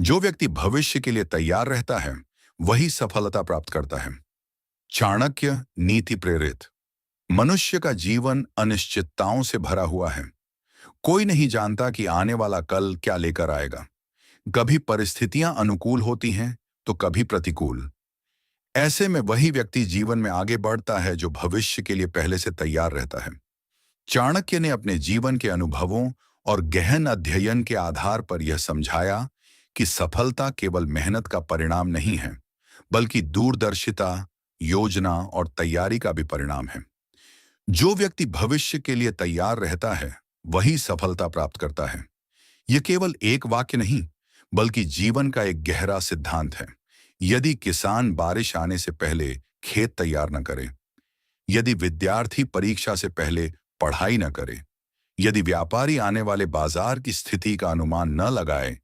जो व्यक्ति भविष्य के लिए तैयार रहता है वही सफलता प्राप्त करता है। चाणक्य नीति प्रेरित। मनुष्य का जीवन अनिश्चितताओं से भरा हुआ है। कोई नहीं जानता कि आने वाला कल क्या लेकर आएगा। कभी परिस्थितियां अनुकूल होती हैं तो कभी प्रतिकूल। ऐसे में वही व्यक्ति जीवन में आगे बढ़ता है जो भविष्य के लिए पहले से तैयार रहता है। चाणक्य ने अपने जीवन के अनुभवों और गहन अध्ययन के आधार पर यह समझाया कि सफलता केवल मेहनत का परिणाम नहीं है, बल्कि दूरदर्शिता, योजना और तैयारी का भी परिणाम है। जो व्यक्ति भविष्य के लिए तैयार रहता है वही सफलता प्राप्त करता है। यह केवल एक वाक्य नहीं, बल्कि जीवन का एक गहरा सिद्धांत है। यदि किसान बारिश आने से पहले खेत तैयार न करे, यदि विद्यार्थी परीक्षा से पहले पढ़ाई न करे, यदि व्यापारी आने वाले बाजार की स्थिति का अनुमान न लगाए,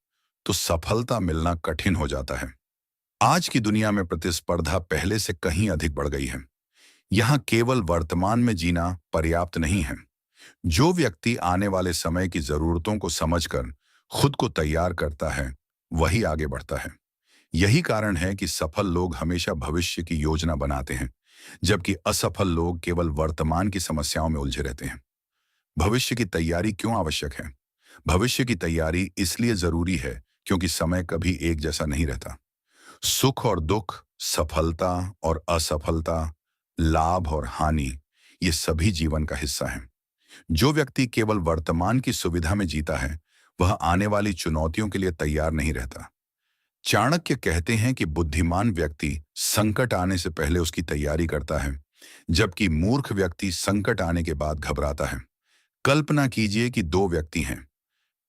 तो सफलता मिलना कठिन हो जाता है। आज की दुनिया में प्रतिस्पर्धा पहले से कहीं अधिक बढ़ गई है। यहाँ केवल वर्तमान में जीना पर्याप्त नहीं है। जो व्यक्ति आने वाले समय की जरूरतों को समझकर खुद को तैयार करता है वही आगे बढ़ता है। यही कारण है कि सफल लोग हमेशा भविष्य की योजना बनाते हैं, जबकि असफल लोग केवल वर्तमान की समस्याओं में उलझे रहते हैं। भविष्य की तैयारी क्यों आवश्यक है? भविष्य की तैयारी इसलिए जरूरी है क्योंकि समय कभी एक जैसा नहीं रहता। सुख और दुख, सफलता और असफलता, लाभ और हानि, ये सभी जीवन का हिस्सा है। जो व्यक्ति केवल वर्तमान की सुविधा में जीता है वह आने वाली चुनौतियों के लिए तैयार नहीं रहता। चाणक्य कहते हैं कि बुद्धिमान व्यक्ति संकट आने से पहले उसकी तैयारी करता है, जबकि मूर्ख व्यक्ति संकट आने के बाद घबराता है। कल्पना कीजिए कि दो व्यक्ति हैं।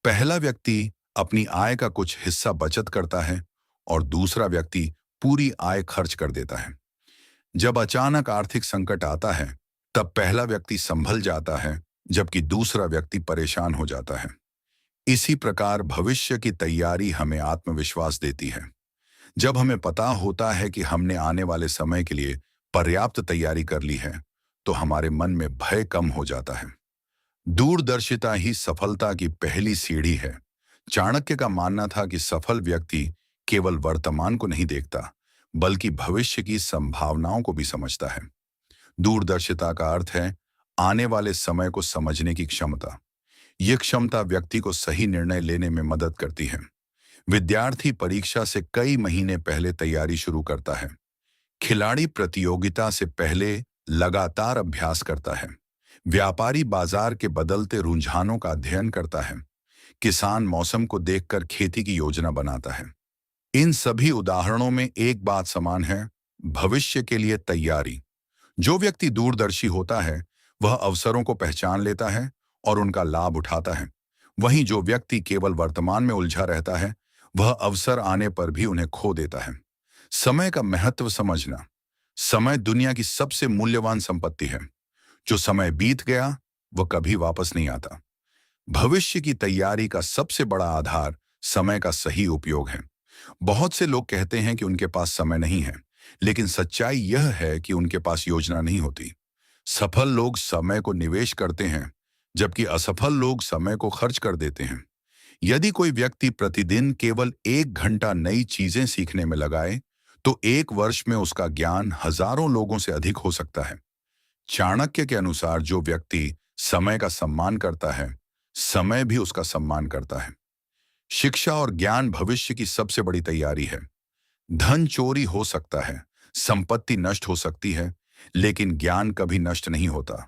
पहला व्यक्ति अपनी आय का कुछ हिस्सा बचत करता है और दूसरा व्यक्ति पूरी आय खर्च कर देता है। जब अचानक आर्थिक संकट आता है तब पहला व्यक्ति संभल जाता है, जबकि दूसरा व्यक्ति परेशान हो जाता है। इसी प्रकार भविष्य की तैयारी हमें आत्मविश्वास देती है। जब हमें पता होता है कि हमने आने वाले समय के लिए पर्याप्त तैयारी कर ली है, तो हमारे मन में भय कम हो जाता है। दूरदर्शिता ही सफलता की पहली सीढ़ी है। चाणक्य का मानना था कि सफल व्यक्ति केवल वर्तमान को नहीं देखता, बल्कि भविष्य की संभावनाओं को भी समझता है। दूरदर्शिता का अर्थ है आने वाले समय को समझने की क्षमता। यह क्षमता व्यक्ति को सही निर्णय लेने में मदद करती है। विद्यार्थी परीक्षा से कई महीने पहले तैयारी शुरू करता है। खिलाड़ी प्रतियोगिता से पहले लगातार अभ्यास करता है। व्यापारी बाजार के बदलते रुझानों का अध्ययन करता है। किसान मौसम को देखकर खेती की योजना बनाता है। इन सभी उदाहरणों में एक बात समान है, भविष्य के लिए तैयारी। जो व्यक्ति दूरदर्शी होता है वह अवसरों को पहचान लेता है और उनका लाभ उठाता है। वहीं जो व्यक्ति केवल वर्तमान में उलझा रहता है वह अवसर आने पर भी उन्हें खो देता है। समय का महत्व समझना। समय दुनिया की सबसे मूल्यवान संपत्ति है। जो समय बीत गया वह कभी वापस नहीं आता। भविष्य की तैयारी का सबसे बड़ा आधार समय का सही उपयोग है। बहुत से लोग कहते हैं कि उनके पास समय नहीं है, लेकिन सच्चाई यह है कि उनके पास योजना नहीं होती। सफल लोग समय को निवेश करते हैं, जबकि असफल लोग समय को खर्च कर देते हैं। यदि कोई व्यक्ति प्रतिदिन केवल 1 घंटा नई चीजें सीखने में लगाए, तो 1 वर्ष में उसका ज्ञान हजारों लोगों से अधिक हो सकता है। चाणक्य के अनुसार जो व्यक्ति समय का सम्मान करता है, समय भी उसका सम्मान करता है। शिक्षा और ज्ञान भविष्य की सबसे बड़ी तैयारी है। धन चोरी हो सकता है, संपत्ति नष्ट हो सकती है, लेकिन ज्ञान कभी नष्ट नहीं होता।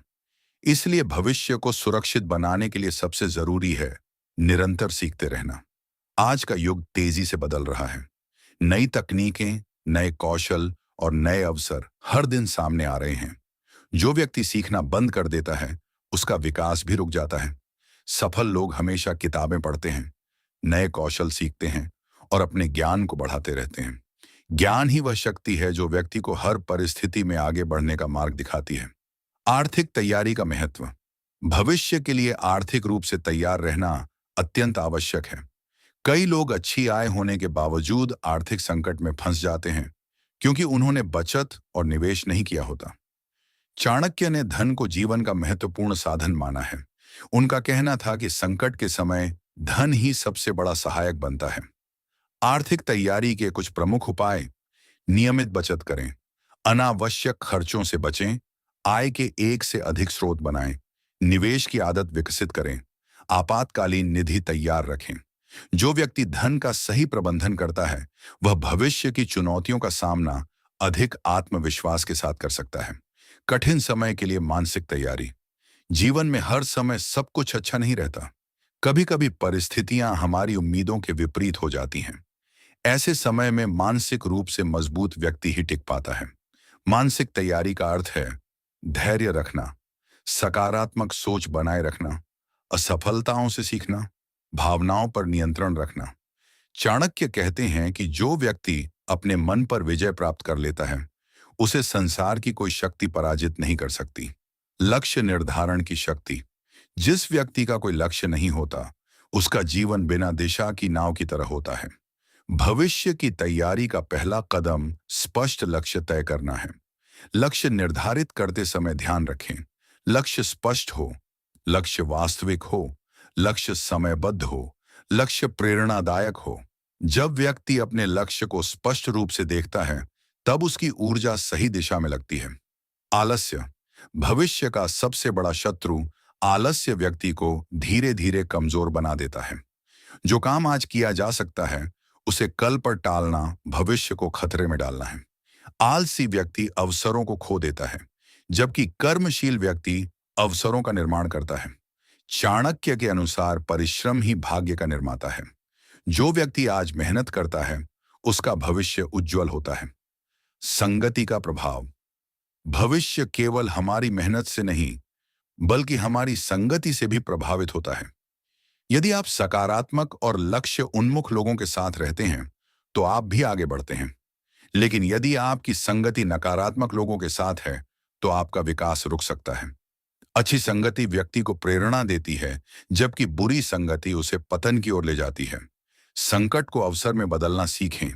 इसलिए भविष्य को सुरक्षित बनाने के लिए सबसे जरूरी है निरंतर सीखते रहना। आज का युग तेजी से बदल रहा है। नई तकनीकें, नए कौशल और नए अवसर हर दिन सामने आ रहे हैं। जो व्यक्ति सीखना बंद कर देता है उसका विकास भी रुक जाता है। सफल लोग हमेशा किताबें पढ़ते हैं, नए कौशल सीखते हैं और अपने ज्ञान को बढ़ाते रहते हैं। ज्ञान ही वह शक्ति है जो व्यक्ति को हर परिस्थिति में आगे बढ़ने का मार्ग दिखाती है। आर्थिक तैयारी का महत्व। भविष्य के लिए आर्थिक रूप से तैयार रहना अत्यंत आवश्यक है। कई लोग अच्छी आय होने के बावजूद आर्थिक संकट में फंस जाते हैं क्योंकि उन्होंने बचत और निवेश नहीं किया होता। चाणक्य ने धन को जीवन का महत्वपूर्ण साधन माना है। उनका कहना था कि संकट के समय धन ही सबसे बड़ा सहायक बनता है। आर्थिक तैयारी के कुछ प्रमुख उपाय: नियमित बचत करें, अनावश्यक खर्चों से बचें, आय के एक से अधिक स्रोत बनाएं, निवेश की आदत विकसित करें, आपातकालीन निधि तैयार रखें। जो व्यक्ति धन का सही प्रबंधन करता है, वह भविष्य की चुनौतियों का सामना अधिक आत्मविश्वास के साथ कर सकता है। कठिन समय के लिए मानसिक तैयारी: जीवन में हर समय सब कुछ अच्छा नहीं रहता। कभी कभी परिस्थितियां हमारी उम्मीदों के विपरीत हो जाती हैं। ऐसे समय में मानसिक रूप से मजबूत व्यक्ति ही टिक पाता है। मानसिक तैयारी का अर्थ है धैर्य रखना, सकारात्मक सोच बनाए रखना, असफलताओं से सीखना, भावनाओं पर नियंत्रण रखना। चाणक्य कहते हैं कि जो व्यक्ति अपने मन पर विजय प्राप्त कर लेता है, उसे संसार की कोई शक्ति पराजित नहीं कर सकती। लक्ष्य निर्धारण की शक्ति: जिस व्यक्ति का कोई लक्ष्य नहीं होता, उसका जीवन बिना दिशा की नाव की तरह होता है। भविष्य की तैयारी का पहला कदम स्पष्ट लक्ष्य तय करना है। लक्ष्य निर्धारित करते समय ध्यान रखें, लक्ष्य स्पष्ट हो, लक्ष्य वास्तविक हो, लक्ष्य समयबद्ध हो, लक्ष्य प्रेरणादायक हो। जब व्यक्ति अपने लक्ष्य को स्पष्ट रूप से देखता है, तब उसकी ऊर्जा सही दिशा में लगती है। आलस्य: भविष्य का सबसे बड़ा शत्रु आलस्य व्यक्ति को धीरे धीरे कमजोर बना देता है। जो काम आज किया जा सकता है, उसे कल पर टालना भविष्य को खतरे में डालना है। आलसी व्यक्ति अवसरों को खो देता है, जबकि कर्मशील व्यक्ति अवसरों का निर्माण करता है। चाणक्य के अनुसार परिश्रम ही भाग्य का निर्माता है। जो व्यक्ति आज मेहनत करता है, उसका भविष्य उज्जवल होता है। संगति का प्रभाव: भविष्य केवल हमारी मेहनत से नहीं, बल्कि हमारी संगति से भी प्रभावित होता है। यदि आप सकारात्मक और लक्ष्य उन्मुख लोगों के साथ रहते हैं, तो आप भी आगे बढ़ते हैं। लेकिन यदि आपकी संगति नकारात्मक लोगों के साथ है, तो आपका विकास रुक सकता है। अच्छी संगति व्यक्ति को प्रेरणा देती है, जबकि बुरी संगति उसे पतन की ओर ले जाती है। संकट को अवसर में बदलना सीखें।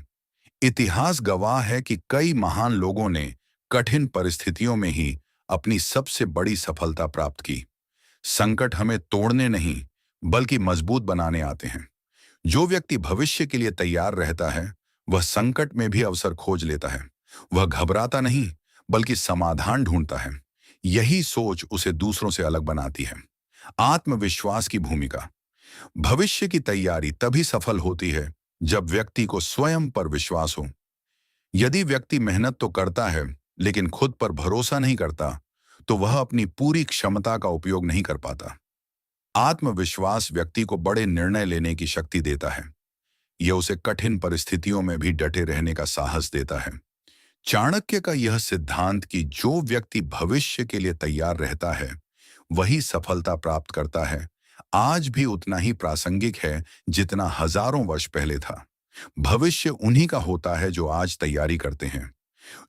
इतिहास गवाह है कि कई महान लोगों ने कठिन परिस्थितियों में ही अपनी सबसे बड़ी सफलता प्राप्त की। संकट हमें तोड़ने नहीं, बल्कि मजबूत बनाने आते हैं। जो व्यक्ति भविष्य के लिए तैयार रहता है, वह संकट में भी अवसर खोज लेता है। वह घबराता नहीं, बल्कि समाधान ढूंढता है। यही सोच उसे दूसरों से अलग बनाती है। आत्मविश्वास की भूमिका: भविष्य की तैयारी तभी सफल होती है जब व्यक्ति को स्वयं पर विश्वास हो। यदि व्यक्ति मेहनत तो करता है, लेकिन खुद पर भरोसा नहीं करता, तो वह अपनी पूरी क्षमता का उपयोग नहीं कर पाता। आत्मविश्वास व्यक्ति को बड़े निर्णय लेने की शक्ति देता है। यह उसे कठिन परिस्थितियों में भी डटे रहने का साहस देता है। चाणक्य का यह सिद्धांत कि जो व्यक्ति भविष्य के लिए तैयार रहता है, वही सफलता प्राप्त करता है, आज भी उतना ही प्रासंगिक है जितना हजारों वर्ष पहले था। भविष्य उन्हीं का होता है जो आज तैयारी करते हैं,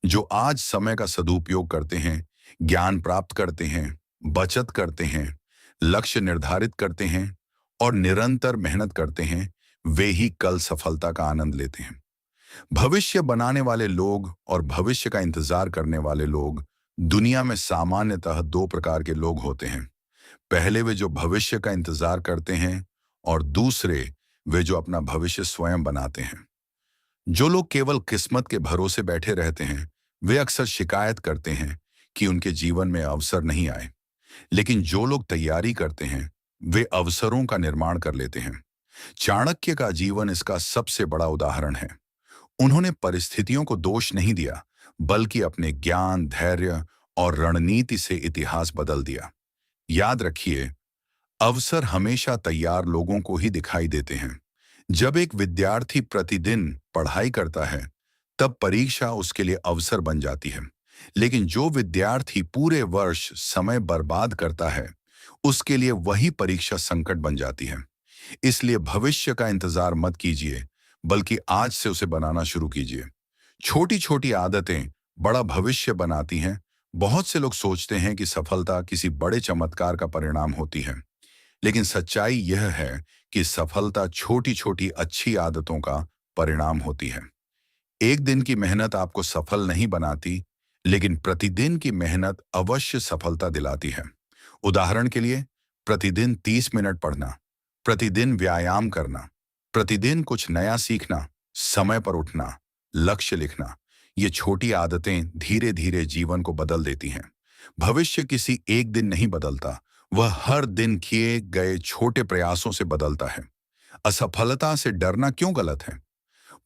जो आज समय का सदुपयोग करते हैं, ज्ञान प्राप्त करते हैं, बचत करते हैं, लक्ष्य निर्धारित करते हैं और निरंतर मेहनत करते हैं। वे ही कल सफलता का आनंद लेते हैं। भविष्य बनाने वाले लोग और भविष्य का इंतजार करने वाले लोग दुनिया में सामान्यतः दो प्रकार के लोग होते हैं। पहले वे जो भविष्य का इंतजार करते हैं, और दूसरे वे जो अपना भविष्य स्वयं बनाते हैं। जो लोग केवल किस्मत के भरोसे बैठे रहते हैं, वे अक्सर शिकायत करते हैं कि उनके जीवन में अवसर नहीं आए। लेकिन जो लोग तैयारी करते हैं, वे अवसरों का निर्माण कर लेते हैं। चाणक्य का जीवन इसका सबसे बड़ा उदाहरण है। उन्होंने परिस्थितियों को दोष नहीं दिया, बल्कि अपने ज्ञान, धैर्य और रणनीति से इतिहास बदल दिया। याद रखिए, अवसर हमेशा तैयार लोगों को ही दिखाई देते हैं। जब एक विद्यार्थी प्रतिदिन पढ़ाई करता है, तब परीक्षा उसके लिए अवसर बन जाती है। लेकिन जो विद्यार्थी पूरे वर्ष समय बर्बाद करता है, उसके लिए वही परीक्षा संकट बन जाती है। इसलिए भविष्य का इंतजार मत कीजिए, बल्कि आज से उसे बनाना शुरू कीजिए। छोटी छोटी आदतें बड़ा भविष्य बनाती हैं। बहुत से लोग सोचते हैं कि सफलता किसी बड़े चमत्कार का परिणाम होती है, लेकिन सच्चाई यह है कि सफलता छोटी छोटी अच्छी आदतों का परिणाम होती है। एक दिन की मेहनत आपको सफल नहीं बनाती, लेकिन प्रतिदिन की मेहनत अवश्य सफलता दिलाती है। उदाहरण के लिए, प्रतिदिन 30 मिनट पढ़ना, प्रतिदिन व्यायाम करना, प्रतिदिन कुछ नया सीखना समय पर उठना, लक्ष्य लिखना, ये छोटी आदतें धीरे धीरे जीवन को बदल देती हैं। भविष्य किसी एक दिन नहीं बदलता, वह हर दिन किए गए छोटे प्रयासों से बदलता है। असफलता से डरना क्यों गलत है?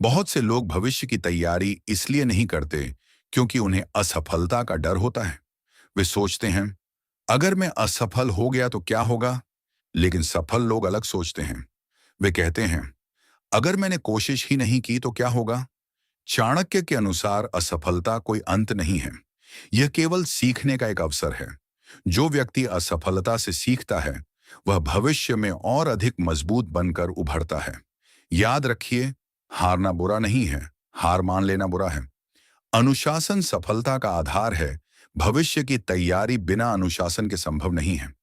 बहुत से लोग भविष्य की तैयारी इसलिए नहीं करते क्योंकि उन्हें असफलता का डर होता है। वे सोचते हैं, अगर मैं असफल हो गया तो क्या होगा? लेकिन सफल लोग अलग सोचते हैं। वे कहते हैं, अगर मैंने कोशिश ही नहीं की तो क्या होगा? चाणक्य के अनुसार असफलता कोई अंत नहीं है, यह केवल सीखने का एक अवसर है। जो व्यक्ति असफलता से सीखता है, वह भविष्य में और अधिक मजबूत बनकर उभरता है। याद रखिए, हारना बुरा नहीं है, हार मान लेना बुरा है। अनुशासन सफलता का आधार है। भविष्य की तैयारी बिना अनुशासन के संभव नहीं है।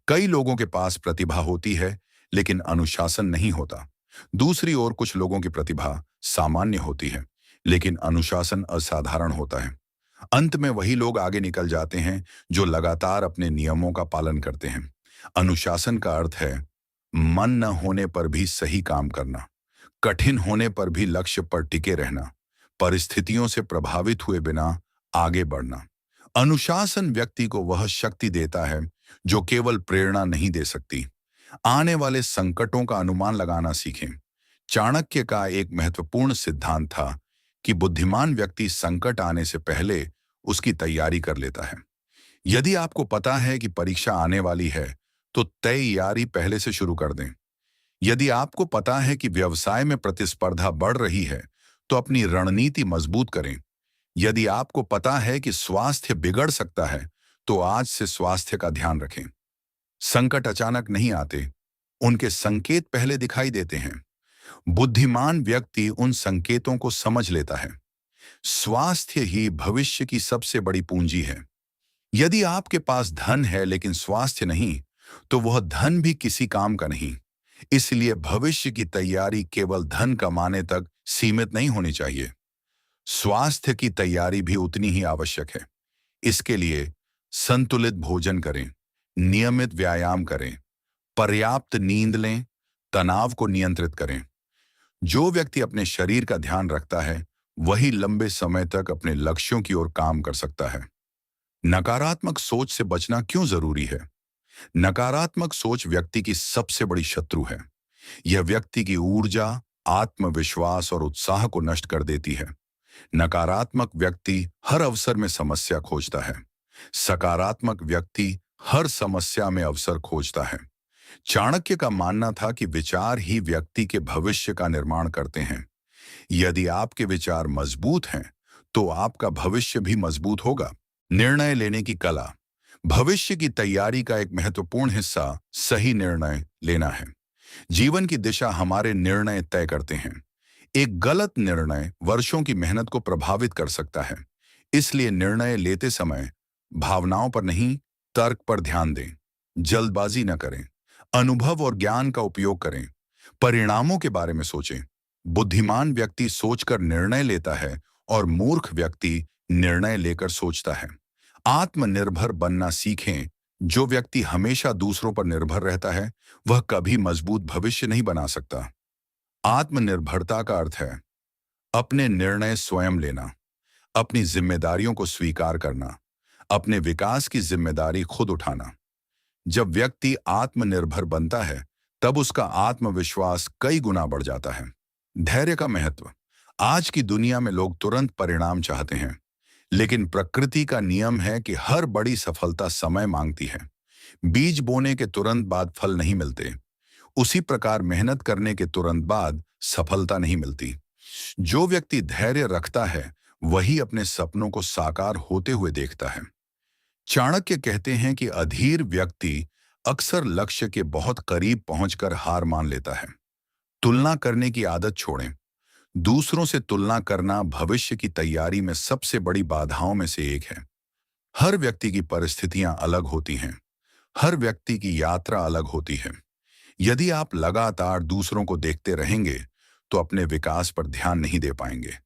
कई लोगों के पास प्रतिभा होती है, लेकिन अनुशासन नहीं होता। दूसरी ओर कुछ लोगों की प्रतिभा सामान्य होती है, लेकिन अनुशासन असाधारण होता है। अंत में वही लोग आगे निकल जाते हैं जो लगातार अपने नियमों का पालन करते हैं। अनुशासन का अर्थ है मन न होने पर भी सही काम करना, कठिन होने पर भी लक्ष्य पर टिके रहना, परिस्थितियों से प्रभावित हुए बिना आगे बढ़ना। अनुशासन व्यक्ति को वह शक्ति देता है जो केवल प्रेरणा नहीं दे सकती। आने वाले संकटों का अनुमान लगाना सीखें। चाणक्य का एक महत्वपूर्ण सिद्धांत था कि बुद्धिमान व्यक्ति संकट आने से पहले उसकी तैयारी कर लेता है। यदि आपको पता है कि परीक्षा आने वाली है, तो तैयारी पहले से शुरू कर दें। यदि आपको पता है कि व्यवसाय में प्रतिस्पर्धा बढ़ रही है, तो अपनी रणनीति मजबूत करें। यदि आपको पता है कि स्वास्थ्य बिगड़ सकता है, तो आज से स्वास्थ्य का ध्यान रखें। संकट अचानक नहीं आते, उनके संकेत पहले दिखाई देते हैं। बुद्धिमान व्यक्ति उन संकेतों को समझ लेता है। स्वास्थ्य ही भविष्य की सबसे बड़ी पूंजी है। यदि आपके पास धन है लेकिन स्वास्थ्य नहीं, तो वह धन भी किसी काम का नहीं। इसलिए भविष्य की तैयारी केवल धन कमाने तक सीमित नहीं होनी चाहिए। स्वास्थ्य की तैयारी भी उतनी ही आवश्यक है। इसके लिए संतुलित भोजन करें, नियमित व्यायाम करें, पर्याप्त नींद लें, तनाव को नियंत्रित करें। जो व्यक्ति अपने शरीर का ध्यान रखता है, वही लंबे समय तक अपने लक्ष्यों की ओर काम कर सकता है। नकारात्मक सोच से बचना क्यों जरूरी है? नकारात्मक सोच व्यक्ति की सबसे बड़ी शत्रु है। यह व्यक्ति की ऊर्जा, आत्मविश्वास और उत्साह को नष्ट कर देती है। नकारात्मक व्यक्ति हर अवसर में समस्या खोजता है। सकारात्मक व्यक्ति हर समस्या में अवसर खोजता है। चाणक्य का मानना था कि विचार ही व्यक्ति के भविष्य का निर्माण करते हैं। यदि आपके विचार मजबूत हैं, तो आपका भविष्य भी मजबूत होगा। निर्णय लेने की कला। भविष्य की तैयारी का एक महत्वपूर्ण हिस्सा सही निर्णय लेना है। जीवन की दिशा हमारे निर्णय तय करते हैं। एक गलत निर्णय वर्षों की मेहनत को प्रभावित कर सकता है। इसलिए निर्णय लेते समय भावनाओं पर नहीं, तर्क पर ध्यान दें। जल्दबाजी न करें, अनुभव और ज्ञान का उपयोग करें। परिणामों के बारे में सोचें। बुद्धिमान व्यक्ति सोचकर निर्णय लेता है और मूर्ख व्यक्ति निर्णय लेकर सोचता है। आत्मनिर्भर बनना सीखें। जो व्यक्ति हमेशा दूसरों पर निर्भर रहता है, वह कभी मजबूत भविष्य नहीं बना सकता। आत्मनिर्भरता का अर्थ है अपने निर्णय स्वयं लेना, अपनी जिम्मेदारियों को स्वीकार करना, अपने विकास की जिम्मेदारी खुद उठाना। जब व्यक्ति आत्मनिर्भर बनता है, तब उसका आत्मविश्वास कई गुना बढ़ जाता है। धैर्य का महत्व। आज की दुनिया में लोग तुरंत परिणाम चाहते हैं, लेकिन प्रकृति का नियम है कि हर बड़ी सफलता समय मांगती है। बीज बोने के तुरंत बाद फल नहीं मिलते। उसी प्रकार मेहनत करने के तुरंत बाद सफलता नहीं मिलती। जो व्यक्ति धैर्य रखता है, वही अपने सपनों को साकार होते हुए देखता है। चाणक्य कहते हैं कि अधीर व्यक्ति अक्सर लक्ष्य के बहुत करीब पहुंचकर हार मान लेता है। तुलना करने की आदत छोड़ें। दूसरों से तुलना करना भविष्य की तैयारी में सबसे बड़ी बाधाओं में से एक है। हर व्यक्ति की परिस्थितियां अलग होती हैं। हर व्यक्ति की यात्रा अलग होती है। यदि आप लगातार दूसरों को देखते रहेंगे, तो अपने विकास पर ध्यान नहीं दे पाएंगे।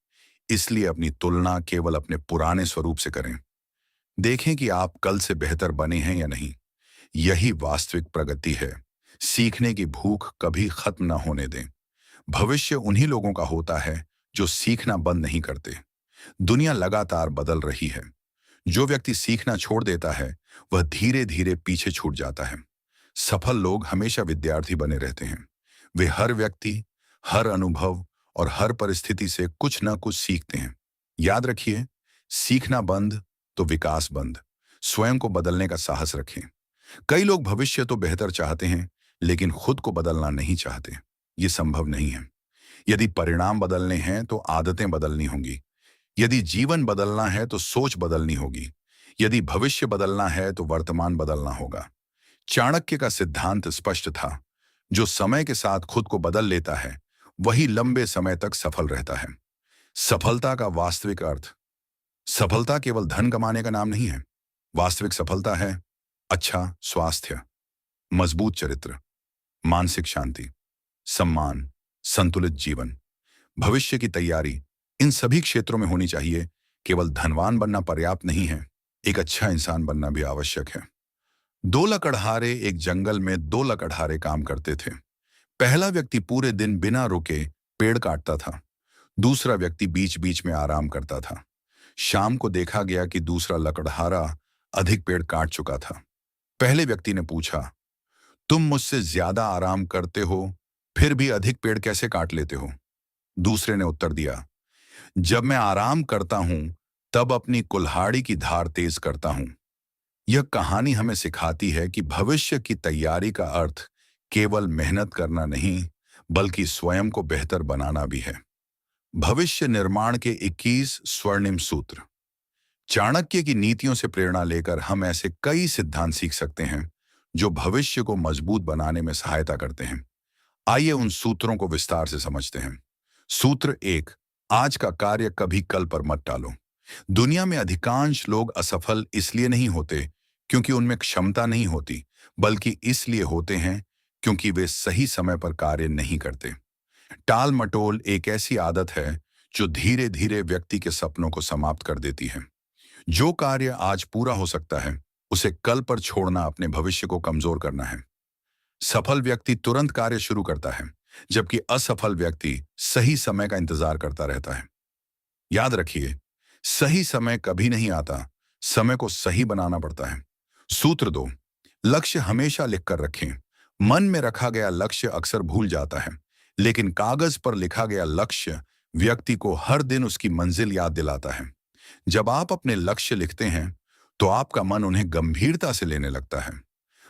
इसलिए अपनी तुलना केवल अपने पुराने स्वरूप से करें। देखें कि आप कल से बेहतर बने हैं या नहीं। यही वास्तविक प्रगति है। सीखने की भूख कभी खत्म न होने दें। भविष्य उन्हीं लोगों का होता है जो सीखना बंद नहीं करते। दुनिया लगातार बदल रही है। जो व्यक्ति सीखना छोड़ देता है वह धीरे धीरे पीछे छूट जाता है। सफल लोग हमेशा विद्यार्थी बने रहते हैं। वे हर व्यक्ति, हर अनुभव और हर परिस्थिति से कुछ ना कुछ सीखते हैं। याद रखिए, सीखना बंद तो विकास बंद। स्वयं को बदलने का साहस रखें। कई लोग भविष्य तो बेहतर चाहते हैं, लेकिन खुद को बदलना नहीं चाहते। ये संभव नहीं है। यदि परिणाम बदलने हैं तो आदतें बदलनी होंगी। यदि जीवन बदलना है तो सोच बदलनी होगी। यदि भविष्य बदलना है तो वर्तमान बदलना होगा। चाणक्य का सिद्धांत स्पष्ट था, जो समय के साथ खुद को बदल लेता है वही लंबे समय तक सफल रहता है। सफलता का वास्तविक अर्थ। सफलता केवल धन कमाने का नाम नहीं है। वास्तविक सफलता है अच्छा स्वास्थ्य, मजबूत चरित्र, मानसिक शांति, सम्मान, संतुलित जीवन, भविष्य की तैयारी। इन सभी क्षेत्रों में होनी चाहिए। केवल धनवान बनना पर्याप्त नहीं है, एक अच्छा इंसान बनना भी आवश्यक है। दो लकड़हारे एक जंगल में दो लकड़हारे काम करते थे। पहला व्यक्ति पूरे दिन बिना रुके पेड़ काटता था। दूसरा व्यक्ति बीच बीच में आराम करता था। शाम को देखा गया कि दूसरा लकड़हारा अधिक पेड़ काट चुका था। पहले व्यक्ति ने पूछा, तुम मुझसे ज्यादा आराम करते हो, फिर भी अधिक पेड़ कैसे काट लेते हो? दूसरे ने उत्तर दिया, जब मैं आराम करता हूं तब अपनी कुल्हाड़ी की धार तेज करता हूं। यह कहानी हमें सिखाती है कि भविष्य की तैयारी का अर्थ केवल मेहनत करना नहीं, बल्कि स्वयं को बेहतर बनाना भी है। भविष्य निर्माण के 21 स्वर्णिम सूत्र। चाणक्य की नीतियों से प्रेरणा लेकर हम ऐसे कई सिद्धांत सीख सकते हैं जो भविष्य को मजबूत बनाने में सहायता करते हैं। आइए उन सूत्रों को विस्तार से समझते हैं। सूत्र 1, आज का कार्य कभी कल पर मत टालो। दुनिया में अधिकांश लोग असफल इसलिए नहीं होते क्योंकि उनमें क्षमता नहीं होती, बल्कि इसलिए होते हैं क्योंकि वे सही समय पर कार्य नहीं करते। टाल मटोल एक ऐसी आदत है जो धीरे धीरे व्यक्ति के सपनों को समाप्त कर देती है। जो कार्य आज पूरा हो सकता है उसे कल पर छोड़ना अपने भविष्य को कमजोर करना है। सफल व्यक्ति तुरंत कार्य शुरू करता है, जबकि असफल व्यक्ति सही समय का इंतजार करता रहता है। याद रखिए, सही समय कभी नहीं आता, समय को सही बनाना पड़ता है। सूत्र 2, लक्ष्य हमेशा लिखकर रखें। मन में रखा गया लक्ष्य अक्सर भूल जाता है, लेकिन कागज पर लिखा गया लक्ष्य व्यक्ति को हर दिन उसकी मंजिल याद दिलाता है। जब आप अपने लक्ष्य लिखते हैं तो आपका मन उन्हें गंभीरता से लेने लगता है।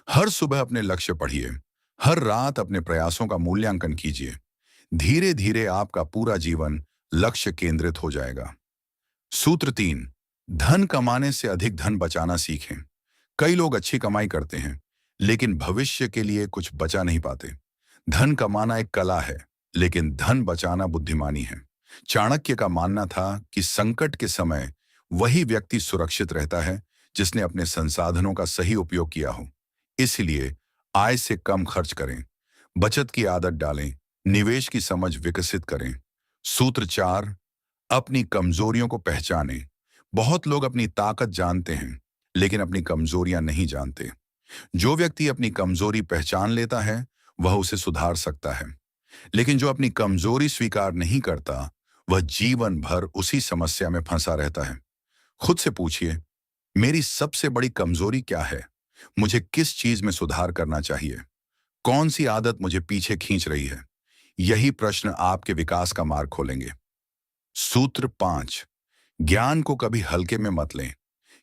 हर सुबह अपने लक्ष्य पढ़िए, हर रात अपने प्रयासों का मूल्यांकन कीजिए। धीरे धीरे आपका पूरा जीवन लक्ष्य केंद्रित हो जाएगा। सूत्र 3, धन कमाने से अधिक धन बचाना सीखें। कई लोग अच्छी कमाई करते हैं, लेकिन भविष्य के लिए कुछ बचा नहीं पाते। धन कमाना एक कला है, लेकिन धन बचाना बुद्धिमानी है। चाणक्य का मानना था कि संकट के समय वही व्यक्ति सुरक्षित रहता है जिसने अपने संसाधनों का सही उपयोग किया हो। इसलिए आय से कम खर्च करें, बचत की आदत डालें, निवेश की समझ विकसित करें। सूत्र 4, अपनी कमजोरियों को पहचानें। बहुत लोग अपनी ताकत जानते हैं, लेकिन अपनी कमजोरियां नहीं जानते। जो व्यक्ति अपनी कमजोरी पहचान लेता है वह उसे सुधार सकता है, लेकिन जो अपनी कमजोरी स्वीकार नहीं करता वह जीवन भर उसी समस्या में फंसा रहता है। खुद से पूछिए, मेरी सबसे बड़ी कमजोरी क्या है? मुझे किस चीज में सुधार करना चाहिए? कौन सी आदत मुझे पीछे खींच रही है? यही प्रश्न आपके विकास का मार्ग खोलेंगे। सूत्र 5, ज्ञान को कभी हल्के में मत लें।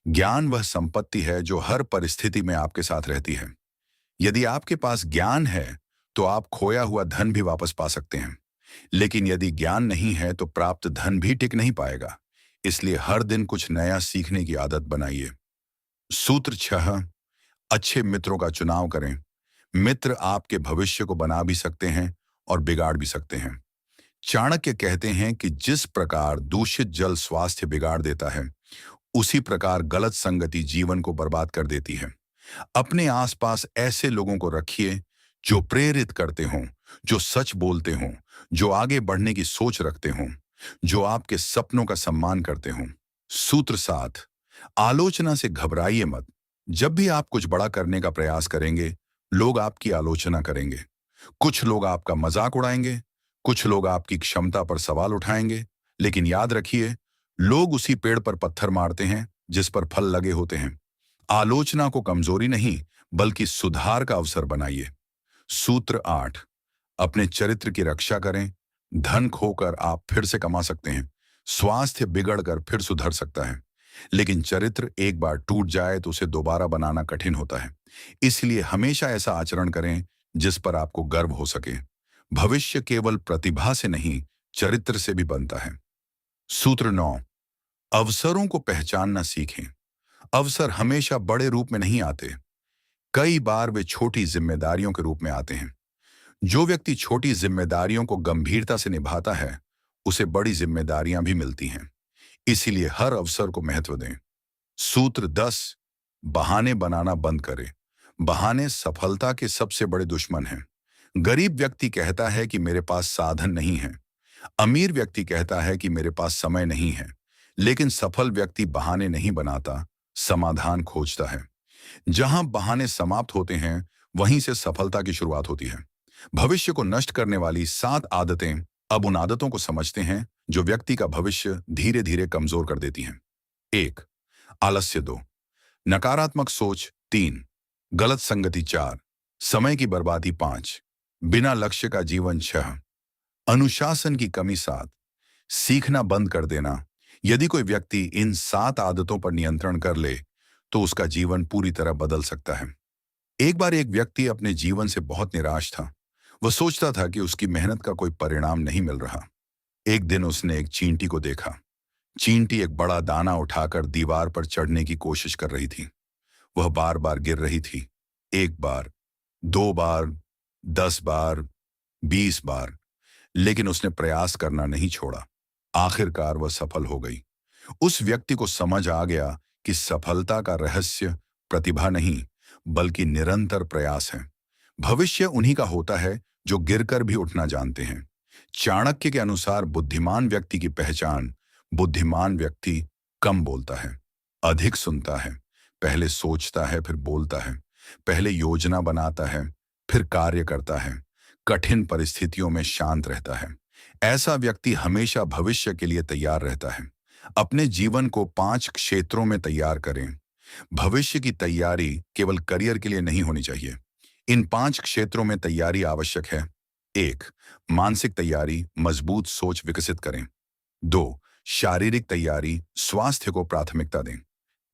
ज्ञान वह संपत्ति है जो हर परिस्थिति में आपके साथ रहती है। यदि आपके पास ज्ञान है तो आप खोया हुआ धन भी वापस पा सकते हैं, लेकिन यदि ज्ञान नहीं है तो प्राप्त धन भी टिक नहीं पाएगा। इसलिए हर दिन कुछ नया सीखने की आदत बनाइए। सूत्र 6, अच्छे मित्रों का चुनाव करें। मित्र आपके भविष्य को बना भी सकते हैं और बिगाड़ भी सकते हैं। चाणक्य कहते हैं कि जिस प्रकार दूषित जल स्वास्थ्य बिगाड़ देता है, उसी प्रकार गलत संगति जीवन को बर्बाद कर देती है। अपने आसपास ऐसे लोगों को रखिए जो प्रेरित करते हों, जो सच बोलते हों, जो आगे बढ़ने की सोच रखते हों, जो आपके सपनों का सम्मान करते हों। सूत्र 7, आलोचना से घबराइए मत। जब भी आप कुछ बड़ा करने का प्रयास करेंगे, लोग आपकी आलोचना करेंगे। कुछ लोग आपका मजाक उड़ाएंगे, कुछ लोग आपकी क्षमता पर सवाल उठाएंगे, लेकिन याद रखिए, लोग उसी पेड़ पर पत्थर मारते हैं जिस पर फल लगे होते हैं। आलोचना को कमजोरी नहीं, बल्कि सुधार का अवसर बनाइए। सूत्र 8, अपने चरित्र की रक्षा करें। धन खोकर आप फिर से कमा सकते हैं, स्वास्थ्य बिगड़कर फिर सुधर सकता है, लेकिन चरित्र एक बार टूट जाए तो उसे दोबारा बनाना कठिन होता है। इसलिए हमेशा ऐसा आचरण करें जिस पर आपको गर्व हो सके। भविष्य केवल प्रतिभा से नहीं, चरित्र से भी बनता है। सूत्र 9, अवसरों को पहचानना सीखें। अवसर हमेशा बड़े रूप में नहीं आते, कई बार वे छोटी जिम्मेदारियों के रूप में आते हैं। जो व्यक्ति छोटी जिम्मेदारियों को गंभीरता से निभाता है, उसे बड़ी जिम्मेदारियां भी मिलती हैं। इसीलिए हर अवसर को महत्व दें। सूत्र 10, बहाने बनाना बंद करें। बहाने सफलता के सबसे बड़े दुश्मन हैं। गरीब व्यक्ति कहता है कि मेरे पास साधन नहीं है, अमीर व्यक्ति कहता है कि मेरे पास समय नहीं है, लेकिन सफल व्यक्ति बहाने नहीं बनाता, समाधान खोजता है। जहां बहाने समाप्त होते हैं, वहीं से सफलता की शुरुआत होती है। भविष्य को नष्ट करने वाली 7 आदतें, अब उन आदतों को समझते हैं जो व्यक्ति का भविष्य धीरे धीरे कमजोर कर देती हैं। 1, आलस्य 2, नकारात्मक सोच 3, गलत संगति 4, समय की बर्बादी 5, बिना लक्ष्य का जीवन 6, अनुशासन की कमी 7, सीखना बंद कर देना। यदि कोई व्यक्ति इन 7 आदतों पर नियंत्रण कर ले, तो उसका जीवन पूरी तरह बदल सकता है। एक बार एक व्यक्ति अपने जीवन से बहुत निराश था। वह सोचता था कि उसकी मेहनत का कोई परिणाम नहीं मिल रहा। एक दिन उसने एक चींटी को देखा। चींटी एक बड़ा दाना उठाकर दीवार पर चढ़ने की कोशिश कर रही थी। वह बार बार गिर रही थी। 1 बार, 2 बार, 10 बार, 20 बार, लेकिन उसने प्रयास करना नहीं छोड़ा। आखिरकार वह सफल हो गई। उस व्यक्ति को समझ आ गया कि सफलता का रहस्य प्रतिभा नहीं, बल्कि निरंतर प्रयास है। भविष्य उन्हीं का होता है जो गिरकर भी उठना जानते हैं। चाणक्य के अनुसार बुद्धिमान व्यक्ति की पहचान, बुद्धिमान व्यक्ति कम बोलता है, अधिक सुनता है, पहले सोचता है फिर बोलता है, पहले योजना बनाता है फिर कार्य करता है, कठिन परिस्थितियों में शांत रहता है। ऐसा व्यक्ति हमेशा भविष्य के लिए तैयार रहता है। अपने जीवन को 5 क्षेत्रों में तैयार करें। भविष्य की तैयारी केवल करियर के लिए नहीं होनी चाहिए। इन 5 क्षेत्रों में तैयारी आवश्यक है। 1, मानसिक तैयारी, मजबूत सोच विकसित करें। 2, शारीरिक तैयारी, स्वास्थ्य को प्राथमिकता दें।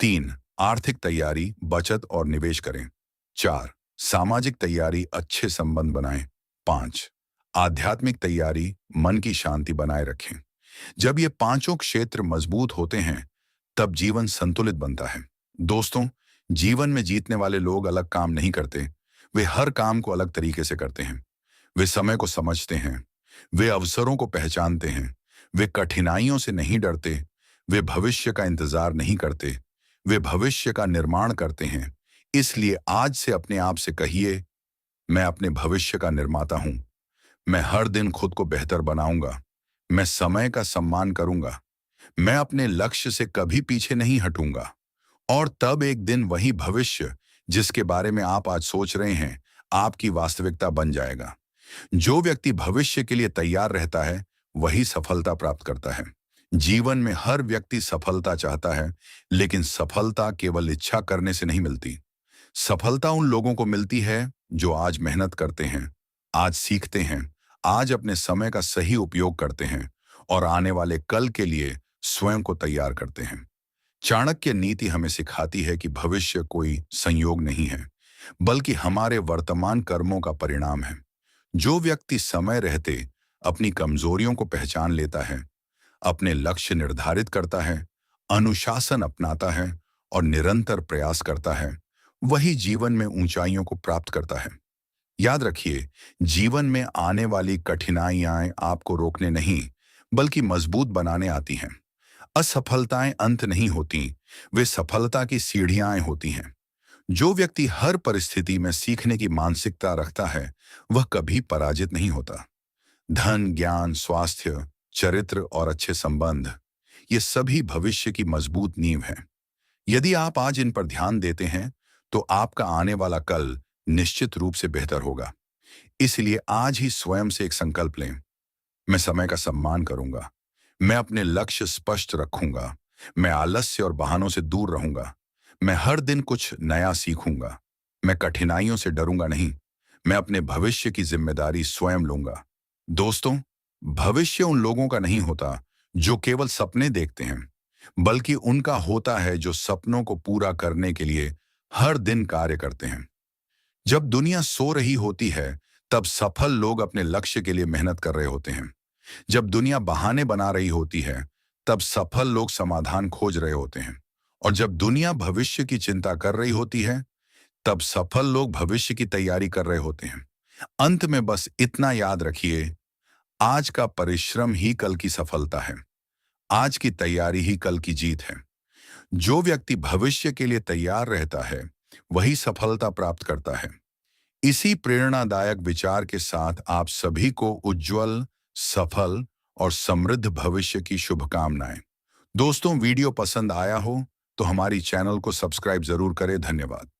3, आर्थिक तैयारी, बचत और निवेश करें। 4, सामाजिक तैयारी, अच्छे संबंध बनाएं। 5, आध्यात्मिक तैयारी, मन की शांति बनाए रखें। जब ये पांचों क्षेत्र मजबूत होते हैं, तब जीवन संतुलित बनता है। दोस्तों, जीवन में जीतने वाले लोग अलग काम नहीं करते, वे हर काम को अलग तरीके से करते हैं। वे समय को समझते हैं, वे अवसरों को पहचानते हैं, वे कठिनाइयों से नहीं डरते, वे भविष्य का इंतजार नहीं करते, वे भविष्य का निर्माण करते हैं। इसलिए आज से अपने आप से कहिए, मैं अपने भविष्य का निर्माता हूं। मैं हर दिन खुद को बेहतर बनाऊंगा। मैं समय का सम्मान करूंगा। मैं अपने लक्ष्य से कभी पीछे नहीं हटूंगा। और तब एक दिन वही भविष्य जिसके बारे में आप आज सोच रहे हैं, आपकी वास्तविकता बन जाएगा। जो व्यक्ति भविष्य के लिए तैयार रहता है, वही सफलता प्राप्त करता है। जीवन में हर व्यक्ति सफलता चाहता है, लेकिन सफलता केवल इच्छा करने से नहीं मिलती। सफलता उन लोगों को मिलती है जो आज मेहनत करते हैं, आज सीखते हैं, आज अपने समय का सही उपयोग करते हैं और आने वाले कल के लिए स्वयं को तैयार करते हैं। चाणक्य नीति हमें सिखाती है कि भविष्य कोई संयोग नहीं है, बल्कि हमारे वर्तमान कर्मों का परिणाम है। जो व्यक्ति समय रहते अपनी कमजोरियों को पहचान लेता है, अपने लक्ष्य निर्धारित करता है, अनुशासन अपनाता है और निरंतर प्रयास करता है, वही जीवन में ऊंचाइयों को प्राप्त करता है। याद रखिए, जीवन में आने वाली कठिनाइयां आपको रोकने नहीं, बल्कि मजबूत बनाने आती हैं। असफलताएं अंत नहीं होती, वे सफलता की सीढ़ियां होती हैं। जो व्यक्ति हर परिस्थिति में सीखने की मानसिकता रखता है, वह कभी पराजित नहीं होता। धन, ज्ञान, स्वास्थ्य, चरित्र और अच्छे संबंध, ये सभी भविष्य की मजबूत नींव हैं। यदि आप आज इन पर ध्यान देते हैं, तो आपका आने वाला कल निश्चित रूप से बेहतर होगा। इसलिए आज ही स्वयं से एक संकल्प लें, मैं समय का सम्मान करूंगा, मैं अपने लक्ष्य स्पष्ट रखूंगा। मैं आलस्य और बहानों से दूर रहूंगा। मैं हर दिन कुछ नया सीखूंगा। मैं कठिनाइयों से डरूंगा नहीं। मैं अपने भविष्य की जिम्मेदारी स्वयं लूंगा। दोस्तों, भविष्य उन लोगों का नहीं होता जो केवल सपने देखते हैं, बल्कि उनका होता है जो सपनों को पूरा करने के लिए हर दिन कार्य करते हैं। जब दुनिया सो रही होती है, तब सफल लोग अपने लक्ष्य के लिए मेहनत कर रहे होते हैं। जब दुनिया बहाने बना रही होती है, तब सफल लोग समाधान खोज रहे होते हैं। और जब दुनिया भविष्य की चिंता कर रही होती है, तब सफल लोग भविष्य की तैयारी कर रहे होते हैं। अंत में बस इतना याद रखिए, आज का परिश्रम ही कल की सफलता है। आज की तैयारी ही कल की जीत है। जो व्यक्ति भविष्य के लिए तैयार रहता है, वही सफलता प्राप्त करता है। इसी प्रेरणादायक विचार के साथ आप सभी को उज्जवल, सफल और समृद्ध भविष्य की शुभकामनाएं। दोस्तों, वीडियो पसंद आया हो तो हमारी चैनल को सब्सक्राइब जरूर करें। धन्यवाद।